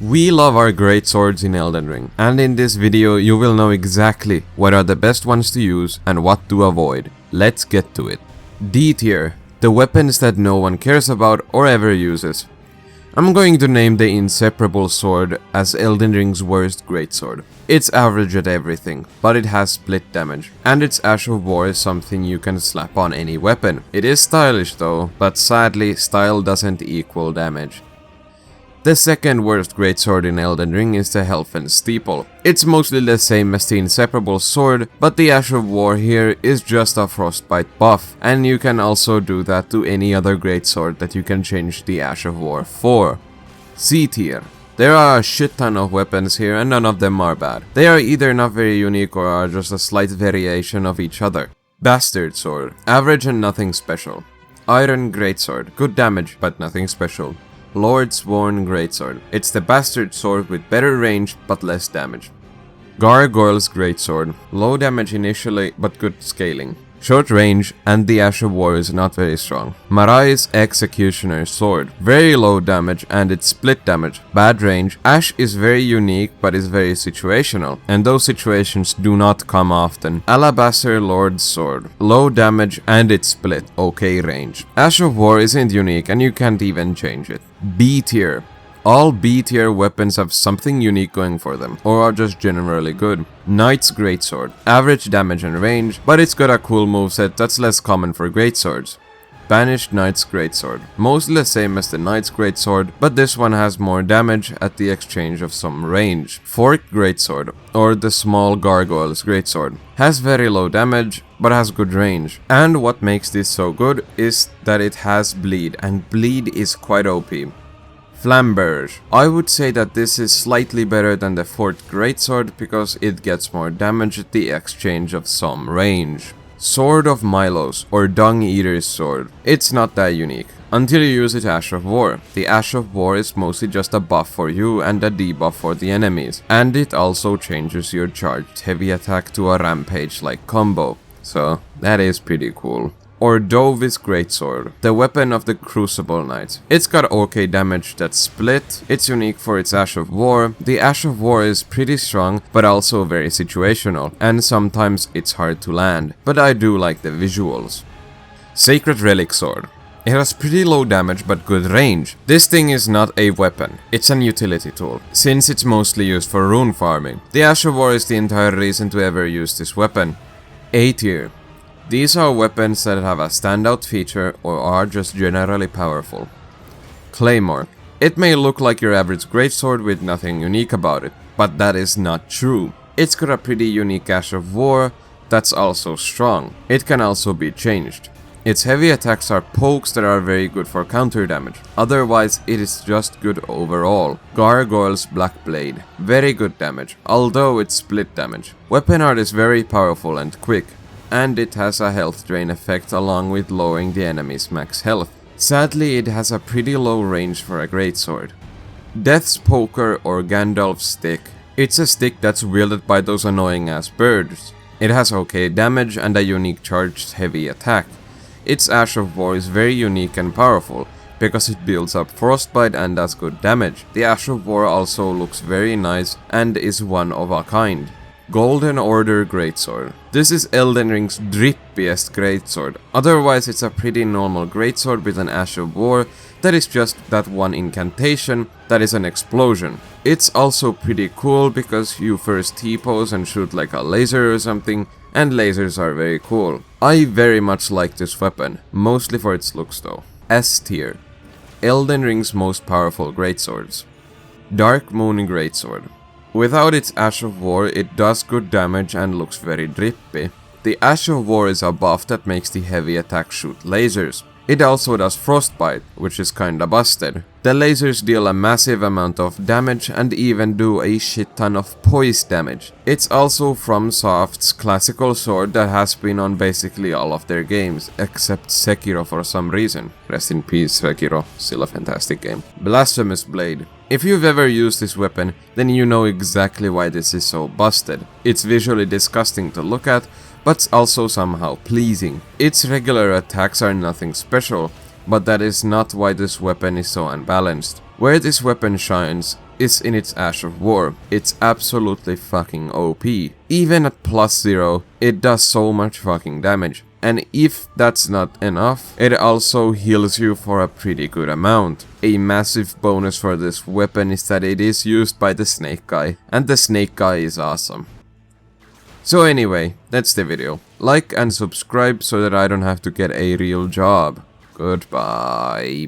We love our greatswords in Elden Ring, and in this video you will know exactly what are the best ones to use and what to avoid. Let's get to it. D tier, the weapons that no one cares about or ever uses. I'm going to name the Inseparable Sword as Elden Ring's worst greatsword. It's average at everything, but it has split damage, and its Ash of War is something you can slap on any weapon. It is stylish though, but sadly style doesn't equal damage. The second worst greatsword in Elden Ring is the Helfen Steeple. It's mostly the same as the Inseparable Sword, but the Ash of War here is just a frostbite buff, and you can also do that to any other greatsword that you can change the Ash of War for. C tier. There are a shit ton of weapons here and none of them are bad. They are either not very unique or are just a slight variation of each other. Bastard Sword. Average and nothing special. Iron Greatsword. Good damage, but nothing special. Lordsworn Greatsword. It's the bastard sword with better range but less damage. Gargoyle's Greatsword. Low damage initially but good scaling. Short range and the Ash of War is not very strong. Marai's Executioner's Sword. Very low damage and it's split damage. Bad range. Ash is very unique but is very situational, and those situations do not come often. Alabaster Lord's Sword. Low damage and it's split. Okay range. Ash of War isn't unique and you can't even change it. B tier. All B tier weapons have something unique going for them, or are just generally good. Knight's Greatsword. Average damage and range, but it's got a cool moveset that's less common for greatswords. Banished Knight's Greatsword. Mostly the same as the Knight's Greatsword, but this one has more damage at the exchange of some range. Forked Greatsword, or the small Gargoyle's Greatsword. Has very low damage, but has good range. And what makes this so good is that it has bleed, and bleed is quite OP. Flamberge. I would say that this is slightly better than the Forked Greatsword because it gets more damage at the exchange of some range. Sword of Milos, or Dung Eater's Sword. It's not that unique, until you use it Ash of War. The Ash of War is mostly just a buff for you and a debuff for the enemies, and it also changes your charged heavy attack to a rampage-like combo, so that is pretty cool. Or Dove's Greatsword, the weapon of the Crucible Knight. It's got okay damage that's split, it's unique for its Ash of War. The Ash of War is pretty strong, but also very situational, and sometimes it's hard to land, but I do like the visuals. Sacred Relic Sword. It has pretty low damage but good range. This thing is not a weapon, it's an utility tool, since it's mostly used for rune farming. The Ash of War is the entire reason to ever use this weapon. A tier. These are weapons that have a standout feature or are just generally powerful. Claymore. It may look like your average greatsword with nothing unique about it, but that is not true. It's got a pretty unique Ash of War that's also strong. It can also be changed. Its heavy attacks are pokes that are very good for counter damage, otherwise it is just good overall. Gargoyle's Black Blade. Very good damage, although it's split damage. Weapon art is very powerful and quick, and it has a health drain effect along with lowering the enemy's max health. Sadly, it has a pretty low range for a greatsword. Death's Poker, or Gandalf's Stick. It's a stick that's wielded by those annoying ass birds. It has okay damage and a unique charged heavy attack. Its Ash of War is very unique and powerful, because it builds up frostbite and does good damage. The Ash of War also looks very nice and is one of a kind. Golden Order Greatsword. This is Elden Ring's drippiest greatsword. Otherwise it's a pretty normal greatsword with an Ash of War that is just that one incantation that is an explosion. It's also pretty cool because you first T-pose and shoot like a laser or something, and lasers are very cool. I very much like this weapon, mostly for its looks though. S tier. Elden Ring's most powerful greatswords. Dark Moon Greatsword. Without its Ash of War, it does good damage and looks very drippy. The Ash of War is a buff that makes the heavy attack shoot lasers. It also does frostbite, which is kinda busted. The lasers deal a massive amount of damage and even do a shit ton of poise damage. It's also from Soft's classical sword that has been on basically all of their games, except Sekiro for some reason. Rest in peace, Sekiro, still a fantastic game. Blasphemous Blade. If you've ever used this weapon, then you know exactly why this is so busted. It's visually disgusting to look at, but also somehow pleasing. Its regular attacks are nothing special, but that is not why this weapon is so unbalanced. Where this weapon shines is in its Ash of War. It's absolutely fucking OP. Even at +0, it does so much fucking damage. And if that's not enough, it also heals you for a pretty good amount. A massive bonus for this weapon is that it is used by the snake guy, and the snake guy is awesome. So anyway, that's the video. Like and subscribe so that I don't have to get a real job. Goodbye.